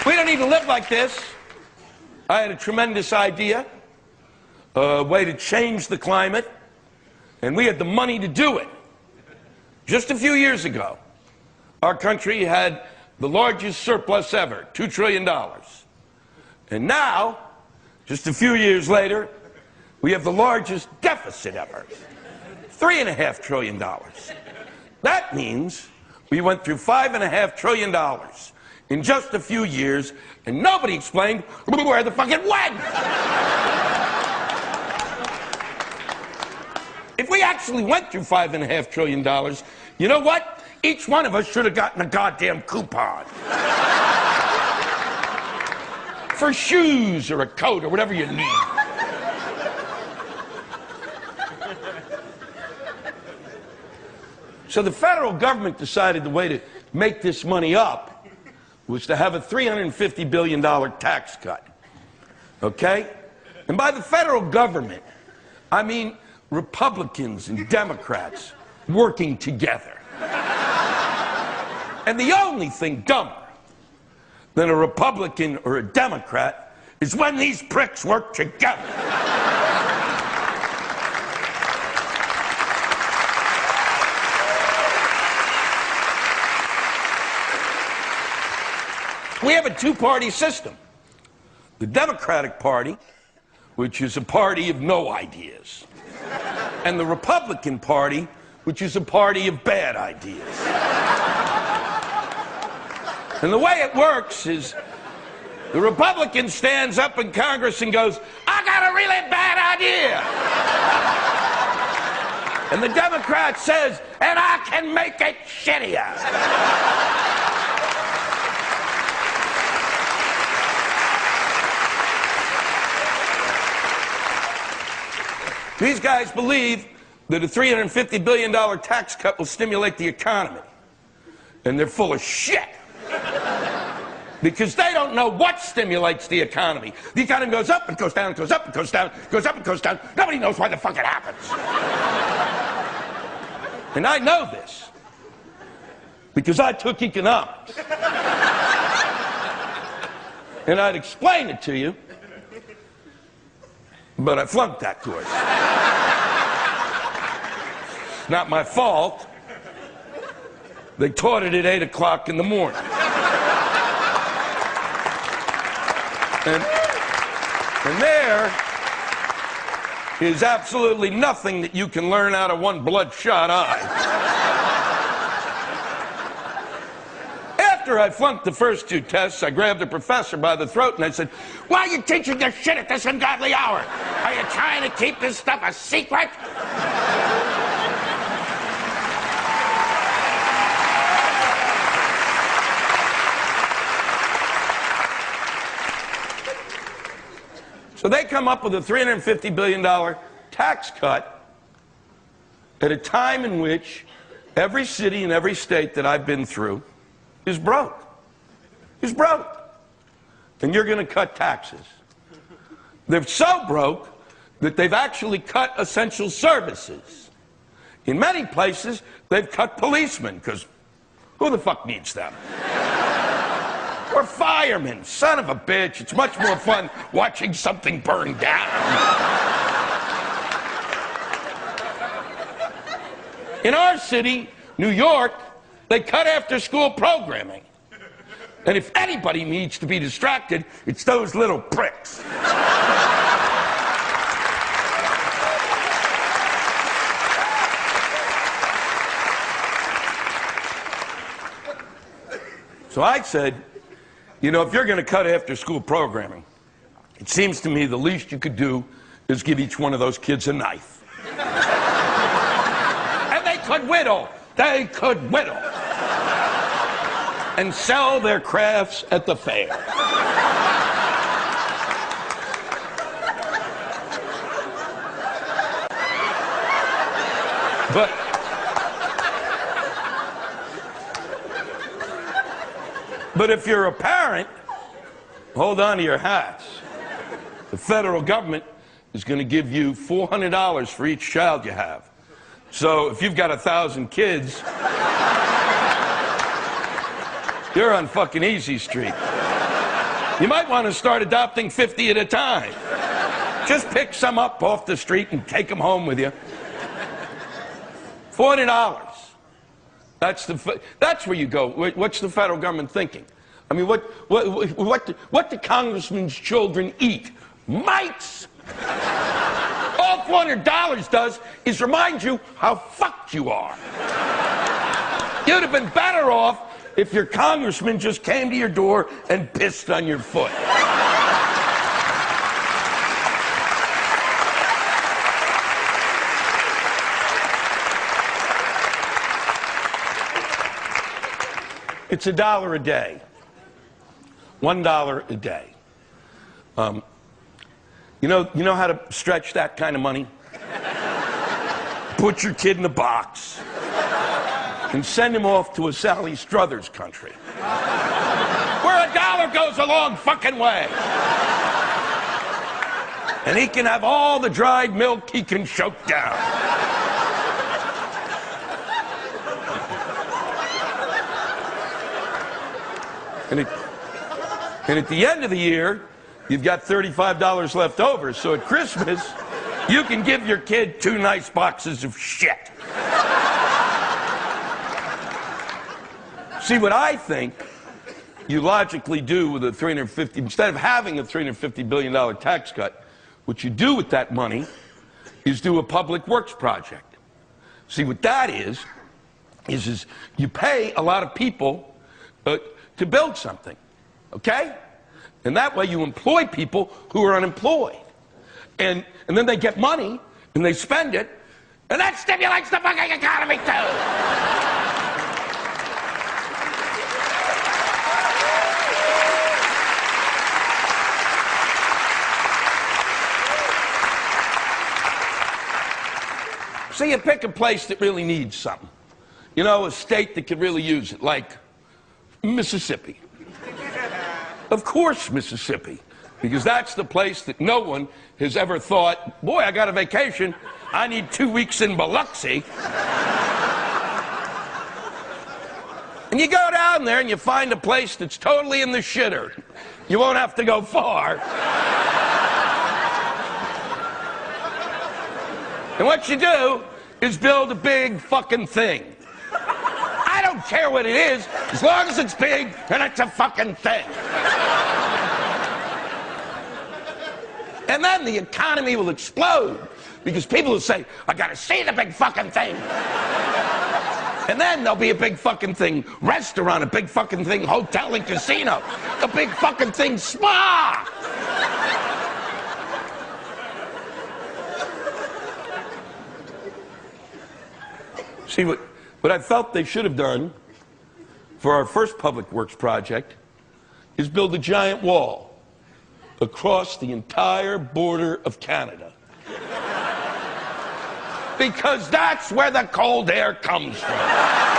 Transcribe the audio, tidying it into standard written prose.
We don't need to live like this. I had a tremendous idea, a way to change the climate, and we had the money to do it. Just a few years ago, our country had the largest surplus ever, $2 trillion. And now, just a few years later, we have the largest deficit ever, $3.5 trillion. That means we went through $5.5 trillion in just a few years, and nobody explained where the fuck it went. If we actually went through $5.5 trillion, you know what? Each one of us should have gotten a goddamn coupon. For shoes or a coat or whatever you need. So the federal government decided the way to make this money up was to have a $350 billion tax cut. Okay? And by the federal government, I mean Republicans and Democrats working together. And the only thing dumber than a Republican or a Democrat is when these pricks work together. We have a two-party system. The Democratic Party, which is a party of no ideas, and the Republican Party, which is a party of bad ideas. And the way it works is the Republican stands up in Congress and goes, "I got a really bad idea." And the Democrat says, "And I can make it shittier." These guys believe that a $350 billion tax cut will stimulate the economy. And they're full of shit. Because they don't know what stimulates the economy. The economy goes up, it goes down, it goes up, it goes down, it goes up, it goes down. Nobody knows why the fuck it happens. And I know this. Because I took economics. And I'd explain it to you. But I flunked that course. It's not my fault. They taught it at 8 o'clock in the morning. And there is absolutely nothing that you can learn out of one bloodshot eye. After I flunked the first two tests, I grabbed the professor by the throat and I said, "Why are you teaching this shit at this ungodly hour? Are you trying to keep this stuff a secret?" So they come up with a $350 billion tax cut at a time in which every city and every state that I've been through is broke. Is broke. And you're going to cut taxes. They're so broke that they've actually cut essential services. In many places, they've cut policemen, because who the fuck needs them? Or firemen. Son of a bitch. It's much more fun watching something burn down. In our city, New York, they cut after-school programming. And if anybody needs to be distracted, it's those little pricks. So I said, you know, if you're going to cut after-school programming, it seems to me the least you could do is give each one of those kids a knife. And they could whittle. They could whittle. And sell their crafts at the fair. But if you're a parent, hold on to your hats. The federal government is going to give you $400 for each child you have. So if you've got 1,000 kids, you're on fucking Easy Street. You might want to start adopting 50 at a time. Just pick some up off the street and take them home with you. $400. That's where you go. What's the federal government thinking? I mean, what do congressmen's children eat? Mites! All $400 does is remind you how fucked you are. You'd have been better off if your congressman just came to your door and pissed on your foot. It's $1 a day. $1 a day. You know how to stretch that kind of money? Put your kid in a box and send him off to a Sally Struthers country, where $1 goes a long fucking way. And he can have all the dried milk he can choke down. And at the end of the year, you've got $35 left over, so at Christmas, you can give your kid 2 nice boxes of shit. See, what I think you logically do with instead of having a $350 billion tax cut, what you do with that money is do a public works project. See, what that is you pay a lot of people to build something, okay? And that way you employ people who are unemployed. And then they get money, and they spend it, and that stimulates the fucking economy too! So you pick a place that really needs something. You know, a state that could really use it, like Mississippi. Of course, Mississippi, because that's the place that no one has ever thought, boy, I got a vacation, I need 2 weeks in Biloxi. And you go down there and you find a place that's totally in the shitter. You won't have to go far. And what you do is build a big fucking thing. I don't care what it is, as long as it's big and it's a fucking thing. And then the economy will explode, because people will say, I gotta see the big fucking thing. And then there'll be a big fucking thing restaurant, a big fucking thing hotel and casino, a big fucking thing spa. See, what I felt they should have done for our first public works project is build a giant wall across the entire border of Canada. Because that's where the cold air comes from.